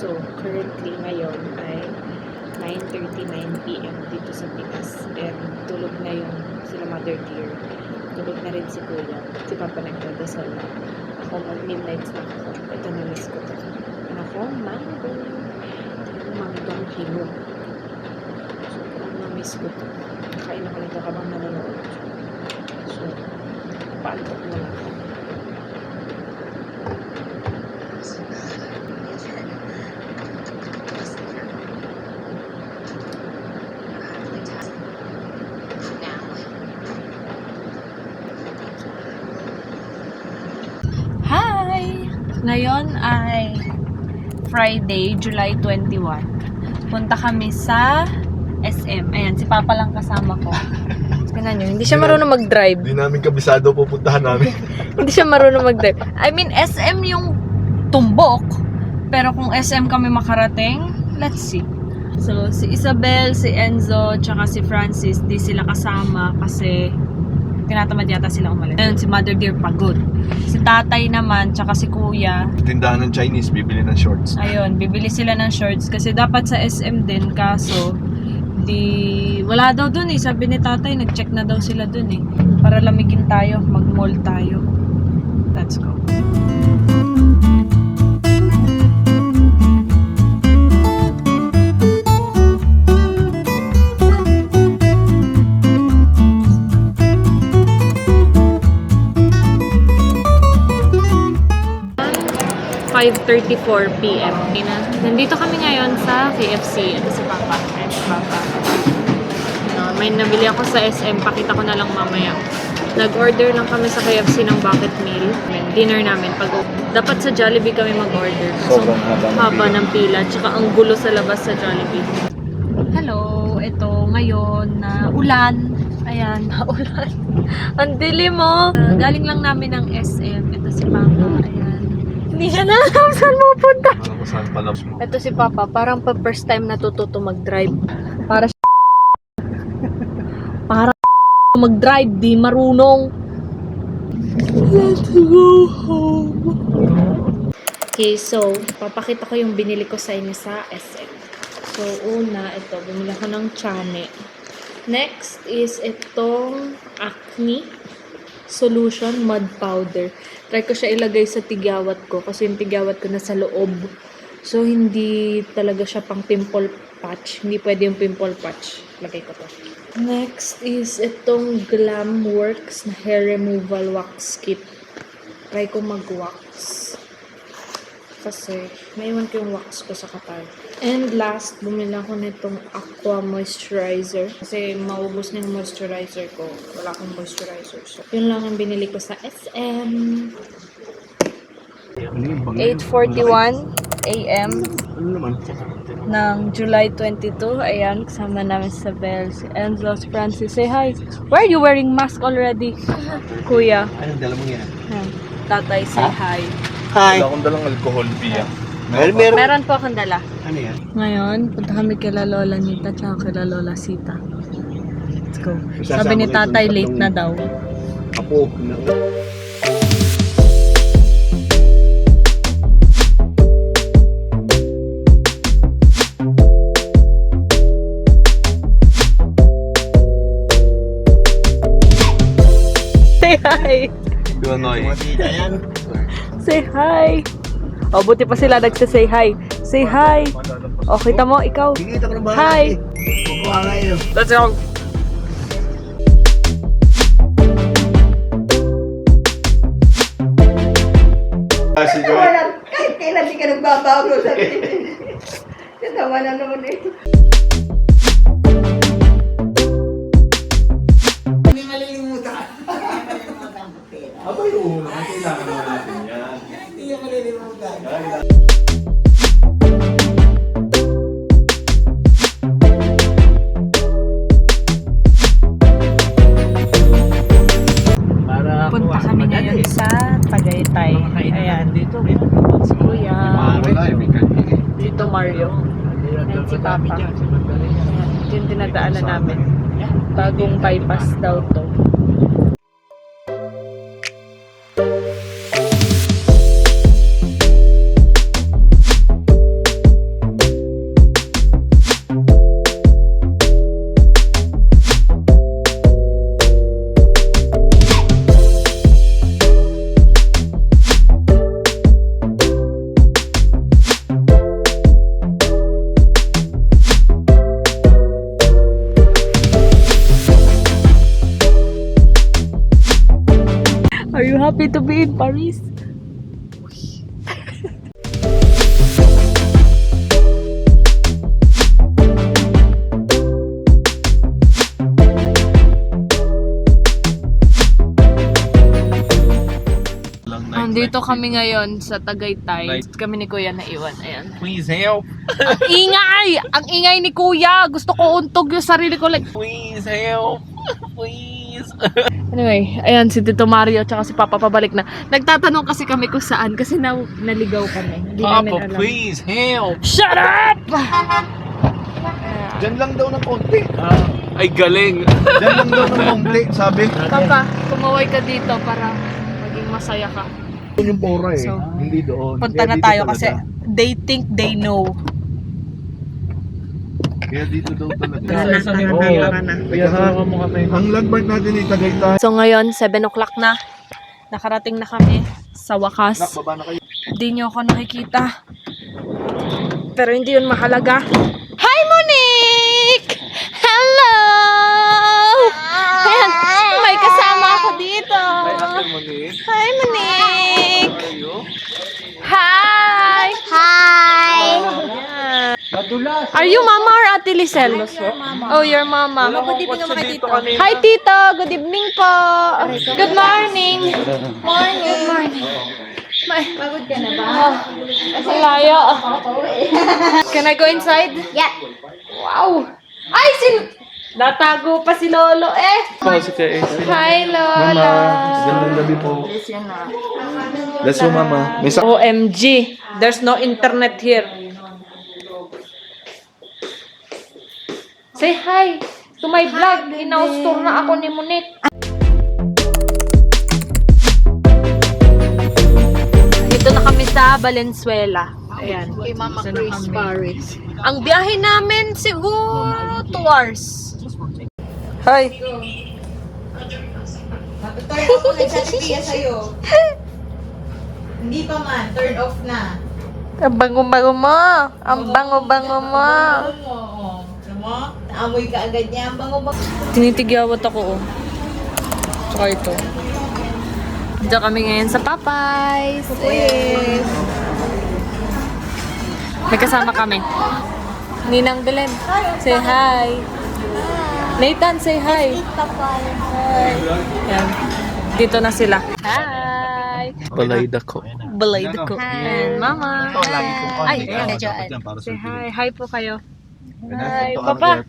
So, currently ngayon ay 9:39 PM dito sa Pinas. And tulog na yung sila Mother Dear. Tulog na rin si Kuya. Si Papa nagdadasal na. Ako mag-midnight snack ako. Ito na-miss ko to. Ano ko? Mango. Manggang hinog. So, parang na-miss ko to. Kain ako nito habang nanonood. So, paantok na lang ako. Hi! Ngayon ay Friday, July 21. Punta kami sa SM. Ayan, si Papa lang kasama ko. Tingnan nyo, hindi siya marunong mag-drive. Hindi namin kabisado pupuntahan namin. Hindi siya marunong mag-drive. I mean, SM yung tumbok. Pero kung SM kami makarating, let's see. So, si Isabel, si Enzo, tsaka si Francis, di sila kasama kasi tinatamad yata sila umalis. Ayun, si Mother Dear pagod. Si tatay naman, tsaka si kuya. Tindahan ng Chinese, bibili ng shorts. Ayun, bibili sila ng shorts kasi dapat sa SM din, kaso wala daw dun eh. Sabi ni tatay, nag-check na daw sila dun eh. Para lamigin tayo, mag-mall tayo. Let's go. PM. Nandito kami ngayon sa KFC. Ito si Papa. Ayan si Papa. May nabili ako sa SM. Pakita ko na lang mamaya. Nag-order lang kami sa KFC ng bucket meal. Dinner namin. Dapat sa Jollibee kami mag-order. Sobrang haba ng pila. Tsaka ang gulo sa labas sa Jollibee. Hello. Ito ngayon na ulan. Ayan, ulan. Ang dilim mo. Galing lang namin ng SM. Ito si Papa. Ayan. Hindi siya na alam saan pupunta. Alam mo saan pala mo. Ito si Papa, parang pa first time natututo mag-drive. Para mag-drive, di marunong. Let's go home. Okay, so papakita ko yung binili ko sa inyo sa SM. So una, ito, bumili ko ng Chane. Next is itong Acne Solution Mud Powder. Try ko siya ilagay sa tigyawat ko kasi yung tigyawat ko nasa loob. So, hindi talaga siya pang pimple patch. Hindi pwede yung pimple patch. Lagay ko to. Next is itong Glamworks na hair removal wax kit. Try ko mag-wax. Kasi, naiwan ko yung wax ko sa katawan. And last, bumili ako nitong Aqua Moisturizer. Kasi maubos na yung moisturizer ko. Wala akong moisturizer. So, yun lang ang binili ko sa SM. 8:41 AM ng July 22. Ayan, kasama namin sa Bell. Si Enzo, si Francis. Say hi. Why are you wearing mask already? Kuya. Anong dala mo yan? Ayan. Tatay, say hi. Hi. Wala akong dalang alcohol, Pia. Meron po akong dala. Ano yan? Ngayon, punta kami kila Lola Nita tsaka kila Lola Sita. Let's go. Sabi ni tatay, late na daw. Apo. Say hi! Duanoy. Say hi! O, buti pa sila nagsa-say hi. Say hi! O, kita mo, ikaw. Hi! Let's go! Kahit kailan di ka nagbabago sa kasama na naman eh. Hindi malilimutan. Abay, oo. Kailangan naman natin yan. Hindi ka malilimutan. Punta kami ngayon sa Tagaytay. Ayan. Si Kuya. Dito Mario. Ayan si Papa. Ayan. Ito yung dinadaanan namin. Bagong bypass daw to. happy to be in Paris. Andito kami ngayon sa Tagaytay. Kami ni Kuya naiwan. Ayan. Please help. Ang ingay! Ang ingay ni Kuya! Gusto ko untog yung sarili ko. Like, Please help. Please. anyway, ayan si Tito Mario tsaka si Papa pabalik na. Nagtatanong kasi kami kung saan kasi naligaw kami. Hindi namin Papa, alam. please help. Shut up! Diyan lang daw ng konti. Ay, galing. Diyan lang daw ng konti, sabi. Papa, kumaway ka dito para maging masaya ka. Doon yung pora eh. So, Hindi doon. Punta Kaya na dito tayo talaga. kasi they think they know. Kaya dito daw talaga. Tara na. Kaya sama mo kami. Ang landmark natin ay Tagaytay. So ngayon, 7 o'clock na. Nakarating na kami sa wakas. Baba na kayo. Hindi nyo ako nakikita. Pero hindi yun mahalaga. Hi, Monique! Hello! Ayan, may kasama ako dito. Hi, Monique! Hi! Hi! Are you mama or Ate Lisel? Oh, your mama. Good evening naman kay Tito. Hi, Tito! Good evening po! Good morning! Good morning! Pagod ka na ba? Malayo. Can I go inside? Yeah. Wow! Ay, natago pa si Lolo eh! Hi, Lola! Gandang gabi po. Let's go, Mama. May OMG! There's no internet here. Say hi to my vlog. Inaustor na ako ni Monique. Dito na kami sa Valenzuela. Ayan. Kay Mama Chris Paris. Ang biyahe namin siguro 2 hours. Hi. Turn off mo na sa Tia sa'yo. Hindi pa man. Turn off na. Ang bango-bango mo. Ang bango-bango mo. Alam mo? Naamoy ka agad niya. Ang bango-bango. Tinitigyawat ako, oh. Tsaka ito. Dito kami ngayon sa Popeyes. Yes. May kasama kami. Ninang Belen. Say hi. Nathan, say hi. Hi. Yan. Dito na sila. Hi. Balayda ko. Balayda ko. And mama. Ay, Ayan. say hi. Hi po kayo. Hi, Papa.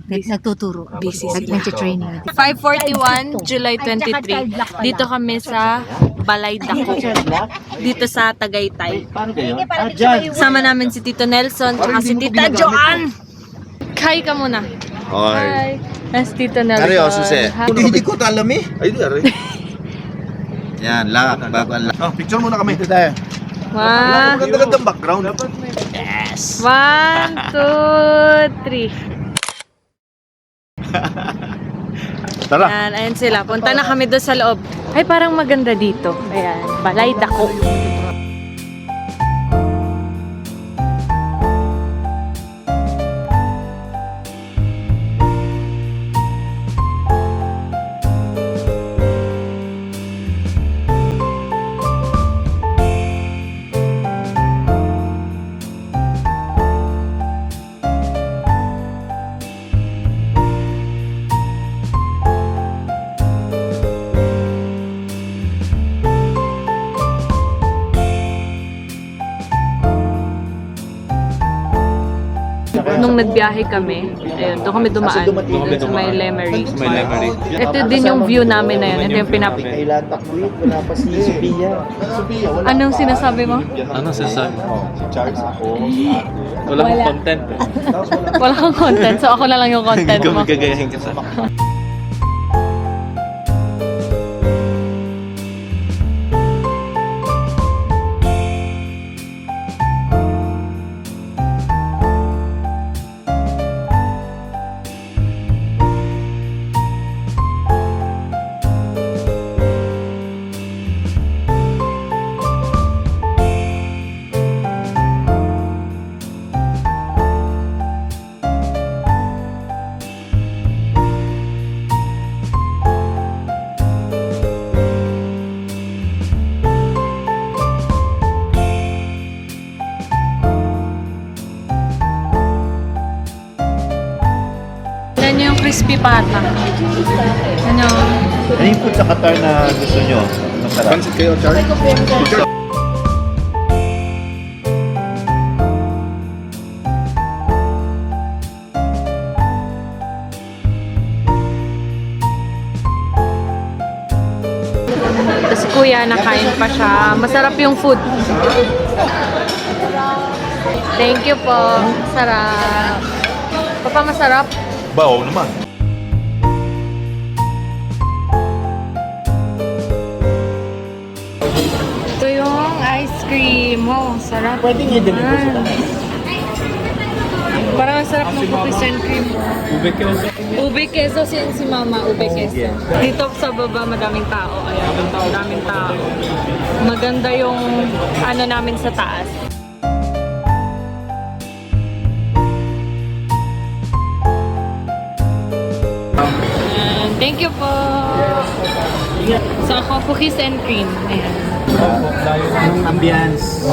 Nagtuturo. Busy sila. Nag-training. 5:41, July 23. Dito kami sa Balaydaco. Dito sa Tagaytay. Sama namin si Tito Nelson at si Tita Joanne. Hi ka muna. Hi. Yes, Tito Nelson. Seryoso, Suse? Hi. Hindi ko alam eh. Ay, di aray. Yan, lock. Bago ang lock. Oh, picture muna kami. Dito tayo. One, Maganda-gandang background. Yes. 1, 2, 3. Tara. Ayan, ayan sila. Punta na kami doon sa loob. Ay, parang maganda dito. Ayan, Balaydaco. Nung nagbiyahe kami, ayun, doon kami dumaan. Doon sa may Lemery. Ito din yung view namin na yun. Ito yung Kailan takwit? Wala pa si Sophia. Anong sinasabi mo? Ano sasabi? Si Charles ako. Wala. content eh. Wala kang content, so ako na lang yung content mo. Gagayahin ka sa pata. Ano? Ano yung food sa Qatar na gusto nyo? Masarap. Pansit kayo, Charlie? Tapos kuya, nakain pa siya. Masarap yung food. Thank you po. Sarap. Papa, masarap. Bao naman. Ito yung ice cream. Wow, sarap. Pwede nyo din ito sila. Parang ang sarap ng cookies and cream. Ube queso si mama. Ube queso. Dito sa baba, madaming tao. Ayan, madaming tao. Maganda yung ano namin sa taas. Ayan, thank you po. So ako, cookies and cream. Ayan. Ambience.